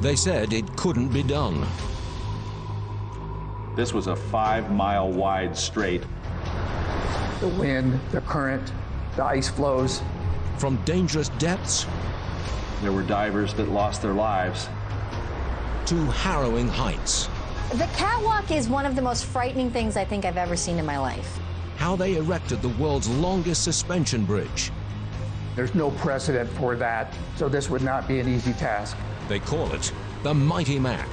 They said it couldn't be done. This was a 5-mile wide strait. The wind, the current, the ice flows. From dangerous depths There were divers that lost their lives. to harrowing heights. The catwalk is one of the most frightening things I think I've ever seen in my life. How they erected the world's longest suspension bridge. There's no precedent for that, so this would not be an easy task. They call it the Mighty Mac.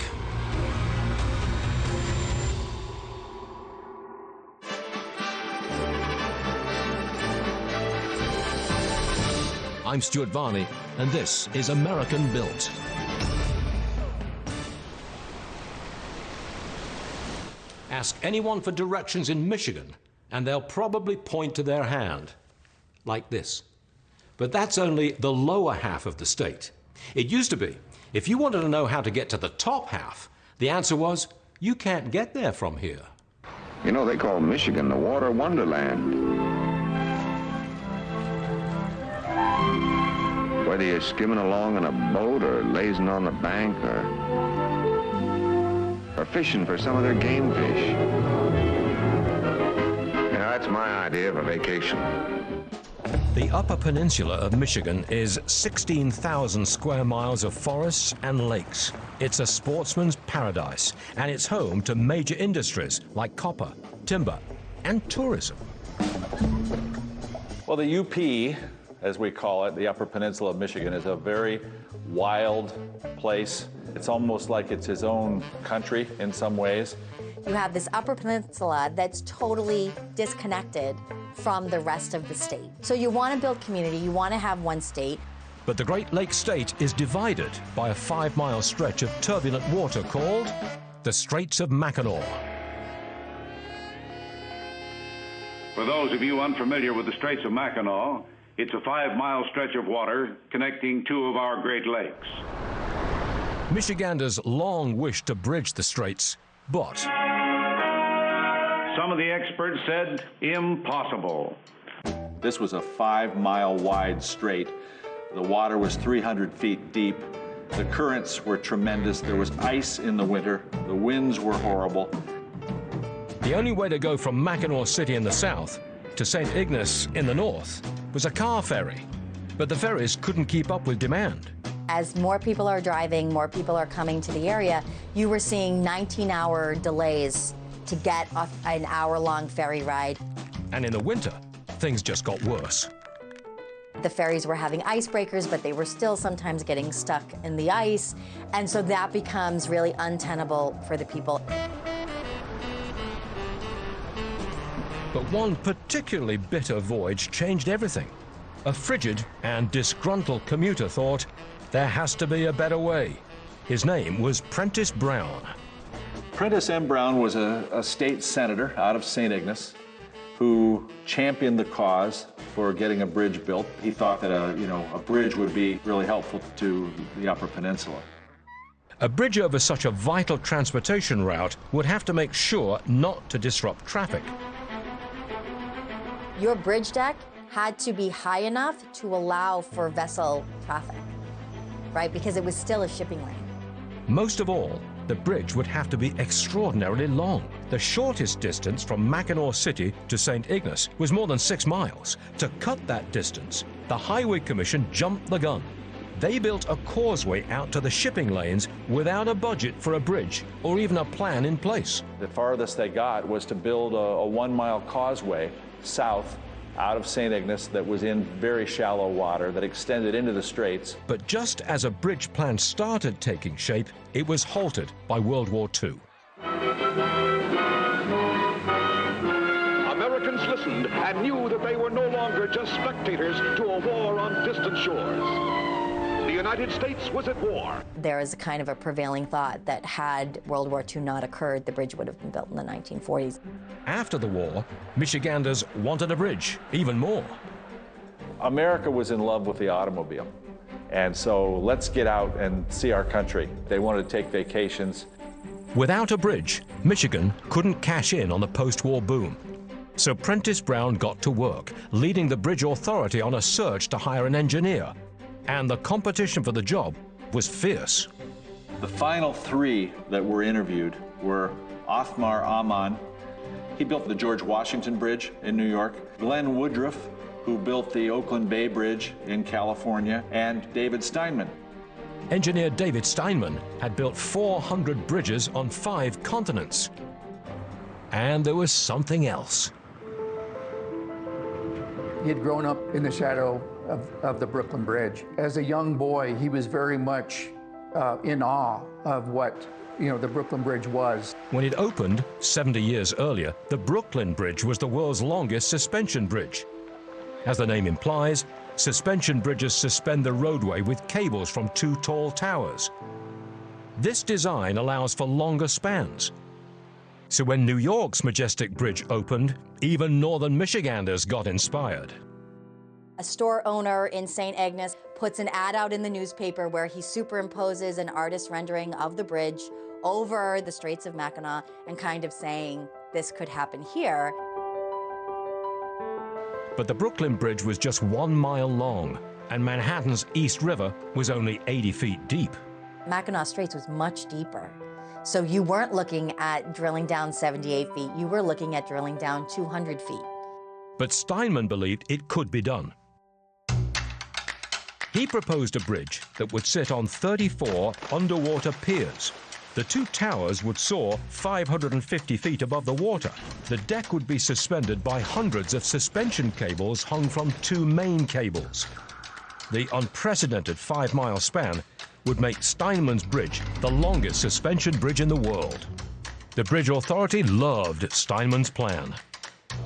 I'm Stuart Varney, and this is American Built. Ask anyone for directions in Michigan, and they'll probably point to their hand, like this. But that's only the lower half of the state. It used to be, if you wanted to know how to get to the top half, the answer was, you can't get there from here. You know, they call Michigan the water wonderland. Whether you're skimming along in a boat or lazing on the bank or fishing for some of their game fish. Yeah, that's my idea of a vacation. The Upper Peninsula of Michigan is 16,000 square miles of forests and lakes. It's a sportsman's paradise, and it's home to major industries like copper, timber, and tourism. Well, the UP, as we call it, the Upper Peninsula of Michigan, is a very wild place. It's almost like it's his own country in some ways. You have this Upper Peninsula that's totally disconnected from the rest of the state. So you want to build community, you want to have one state. But the Great Lakes state is divided by a 5-mile stretch of turbulent water called the Straits of Mackinac. For those of you unfamiliar with the Straits of Mackinac, it's a 5-mile stretch of water connecting two of our Great Lakes. Michiganders long wished to bridge the straits, but Some of the experts said impossible. This was a 5-mile wide strait. The water was 300 feet deep. The currents were tremendous. There was ice in the winter. The winds were horrible. the only way to go from Mackinac City in the south to St. Ignace in the north was a car ferry. But the ferries couldn't keep up with demand. As more people are driving, more people are coming to the area, you were seeing 19-hour delays to get an hour-long ferry ride. And in the winter, things just got worse. The ferries were having icebreakers, but they were still sometimes getting stuck in the ice, and so that becomes really untenable for the people. But one particularly bitter voyage changed everything. A frigid and disgruntled commuter thought, there has to be a better way. His name was Prentice Brown. Prentice M. Brown was a state senator out of St. Ignace who championed the cause for getting a bridge built. He thought that a bridge would be really helpful to the Upper Peninsula. A bridge over such a vital transportation route would have to make sure not to disrupt traffic. Your bridge deck had to be high enough to allow for vessel traffic, right? Because it was still a shipping lane. Most of all, the bridge would have to be extraordinarily long. The shortest distance from Mackinac City to St. Ignace was more than 6 miles. To cut that distance, the Highway Commission jumped the gun. They built a causeway out to the shipping lanes without a budget for a bridge or even a plan in place. The farthest they got was to build a 1-mile causeway south out of St. Ignace that was in very shallow water that extended into the straits. But just as a bridge plan started taking shape, it was halted by World War II. Americans listened and knew that they were no longer just spectators to a war on distant shores. The United States was at war. There is kind of a prevailing thought that had World War II not occurred, the bridge would have been built in the 1940s. After the war, Michiganders wanted a bridge, even more. America was in love with the automobile. And so let's get out and see our country. They wanted to take vacations. Without a bridge, Michigan couldn't cash in on the post-war boom. So Prentice Brown got to work, leading the Bridge Authority on a search to hire an engineer. And the competition for the job was fierce. The final three that were interviewed were Othmar Ammann. He built the George Washington Bridge in New York. Glenn Woodruff, who built the Oakland Bay Bridge in California, and David Steinman. Engineer David Steinman had built 400 bridges on 5 continents. And there was something else. He had grown up in the shadow of the Brooklyn Bridge. As a young boy, he was very much in awe of what the Brooklyn Bridge was. When it opened 70 years earlier, the Brooklyn Bridge was the world's longest suspension bridge. As the name implies, suspension bridges suspend the roadway with cables from 2 tall towers. This design allows for longer spans. So when New York's majestic bridge opened, even northern Michiganders got inspired. A store owner in St. Agnes puts an ad out in the newspaper where he superimposes an artist rendering of the bridge over the Straits of Mackinac and kind of saying, this could happen here. But the Brooklyn Bridge was just 1 mile long, and Manhattan's East River was only 80 feet deep. Mackinac Straits was much deeper. So you weren't looking at drilling down 78 feet, you were looking at drilling down 200 feet. But Steinman believed it could be done. He proposed a bridge that would sit on 34 underwater piers. The 2 towers would soar 550 feet above the water. The deck would be suspended by hundreds of suspension cables hung from 2 main cables. The unprecedented 5-mile span would make Steinman's bridge the longest suspension bridge in the world. The Bridge Authority loved Steinman's plan.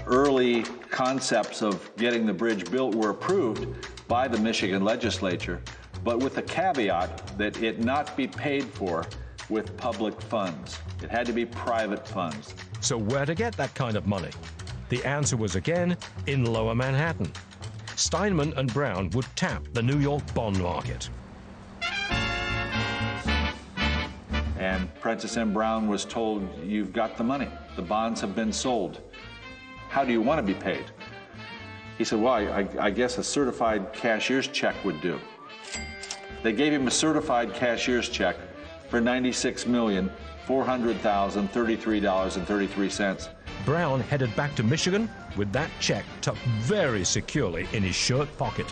Early concepts of getting the bridge built were approved by the Michigan legislature, but with the caveat that it not be paid for with public funds. It had to be private funds. So where to get that kind of money? The answer was again in Lower Manhattan. Steinman and Brown would tap the New York bond market. And Prentice M. Brown was told, you've got the money. The bonds have been sold. How do you want to be paid? He said, well, I guess a certified cashier's check would do. They gave him a certified cashier's check for $96,400,033.33. Brown headed back to Michigan with that check tucked very securely in his shirt pocket.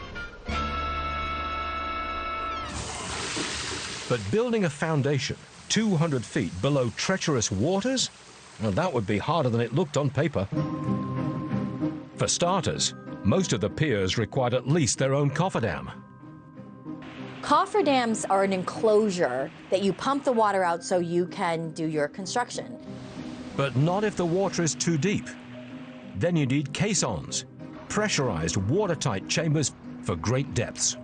But building a foundation 200 feet below treacherous waters, well, that would be harder than it looked on paper. For starters, most of the piers required at least their own cofferdam. Cofferdams are an enclosure that you pump the water out so you can do your construction. But not if the water is too deep. Then you need caissons, pressurized, watertight chambers for great depths.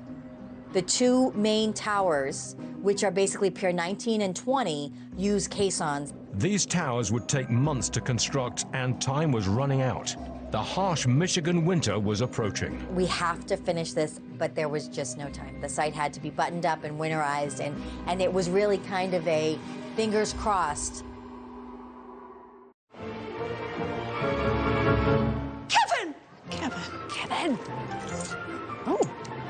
The 2 main towers, which are basically Pier 19 and 20, use caissons. These towers would take months to construct, and time was running out. The harsh Michigan winter was approaching. We have to finish this, but there was just no time. The site had to be buttoned up and winterized, and it was really kind of a fingers crossed. Kevin! Kevin! Oh,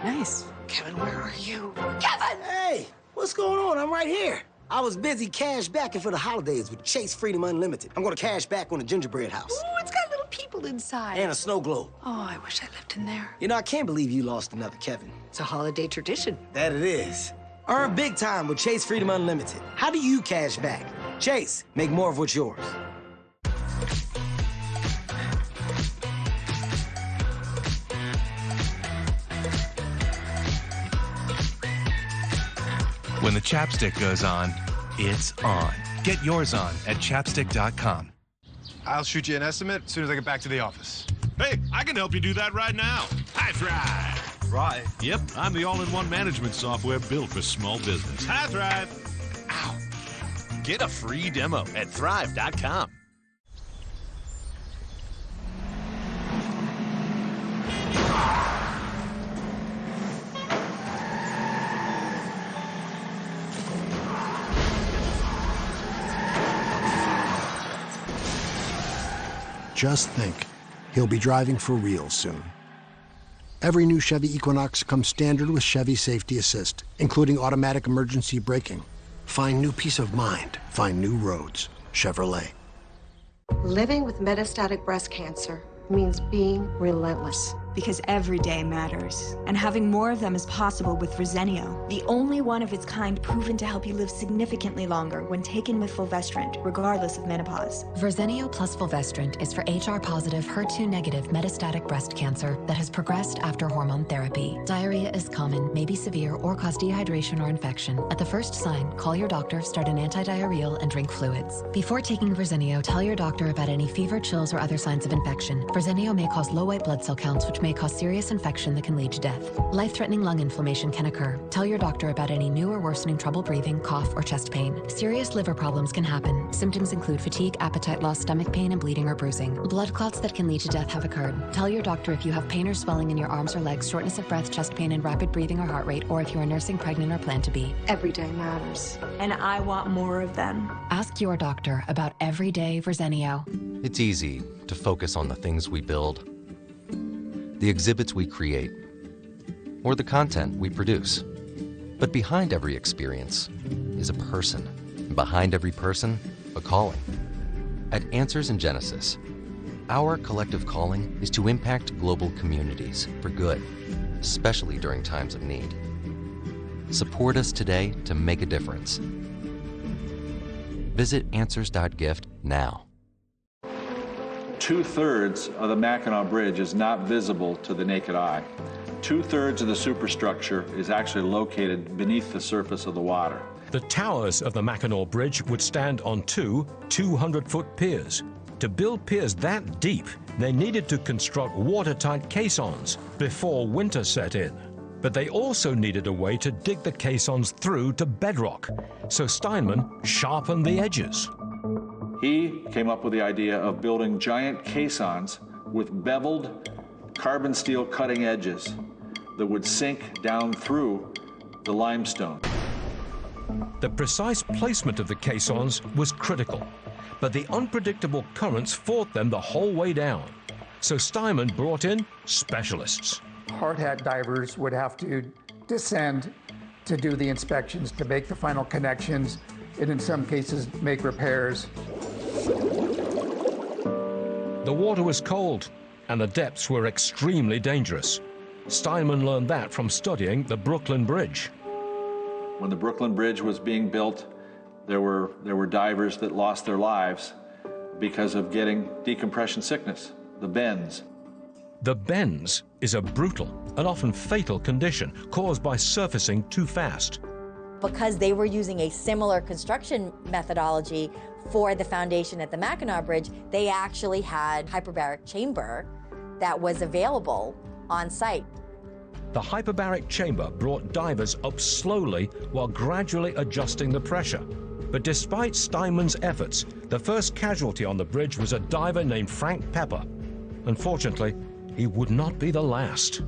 nice. Kevin, where are you? Kevin! Hey, what's going on? I'm right here. I was busy cash backing for the holidays with Chase Freedom Unlimited. I'm gonna cash back on the gingerbread house. Ooh, it's got little people inside. And a snow globe. Oh, I wish I lived in there. You know, I can't believe you lost another Kevin. It's a holiday tradition. That it is. Earn big time with Chase Freedom Unlimited. How do you cash back? Chase, make more of what's yours. When the chapstick goes on, it's on. Get yours on at chapstick.com. I'll shoot you an estimate as soon as I get back to the office. Hey, I can help you do that right now. Hi, Thrive. Thrive? Yep, I'm the all-in-one management software built for small business. Hi, Thrive. Ow. Get a free demo at thrive.com. Just think, he'll be driving for real soon. Every new Chevy Equinox comes standard with Chevy Safety Assist, including automatic emergency braking. Find new peace of mind. Find new roads. Chevrolet. Living with metastatic breast cancer means being relentless. Because every day matters. And having more of them is possible with Verzenio, the only one of its kind proven to help you live significantly longer when taken with fulvestrant, regardless of menopause. Verzenio plus fulvestrant is for HR-positive, HER2-negative metastatic breast cancer that has progressed after hormone therapy. Diarrhea is common, may be severe, or cause dehydration or infection. At the first sign, call your doctor, start an antidiarrheal, and drink fluids. Before taking Verzenio, tell your doctor about any fever, chills, or other signs of infection. Verzenio may cause low white blood cell counts, which may cause serious infection that can lead to death. Life-threatening lung inflammation can occur. Tell your doctor about any new or worsening trouble breathing, cough, or chest pain. Serious liver problems can happen. Symptoms include fatigue, appetite loss, stomach pain, and bleeding or bruising. Blood clots that can lead to death have occurred. Tell your doctor if you have pain or swelling in your arms or legs, shortness of breath, chest pain, and rapid breathing or heart rate, or if you are nursing, pregnant, or plan to be. Every day matters. And I want more of them. Ask your doctor about everyday Verzenio. It's easy to focus on the things we build, the exhibits we create, or the content we produce. But behind every experience is a person. And behind every person, a calling. At Answers in Genesis, our collective calling is to impact global communities for good, especially during times of need. Support us today to make a difference. Visit answers.gift now. 2/3 of the Mackinac Bridge is not visible to the naked eye. 2/3 of the superstructure is actually located beneath the surface of the water. The towers of the Mackinac Bridge would stand on two 200-foot piers. To build piers that deep, they needed to construct watertight caissons before winter set in. But they also needed a way to dig the caissons through to bedrock, so Steinman sharpened the edges. He came up with the idea of building giant caissons with beveled carbon steel cutting edges that would sink down through the limestone. The precise placement of the caissons was critical, but the unpredictable currents fought them the whole way down. So Steinman brought in specialists. Hard hat divers would have to descend to do the inspections, to make the final connections, and in some cases make repairs. The water was cold, and the depths were extremely dangerous. Steinman learned that from studying the Brooklyn Bridge. When the Brooklyn Bridge was being built, there were divers that lost their lives because of getting decompression sickness, the bends. The bends is a brutal and often fatal condition caused by surfacing too fast. Because they were using a similar construction methodology for the foundation at the Mackinac Bridge, they actually had hyperbaric chamber that was available on site. The hyperbaric chamber brought divers up slowly while gradually adjusting the pressure. But despite Steinman's efforts, the first casualty on the bridge was a diver named Frank Pepper. Unfortunately, he would not be the last.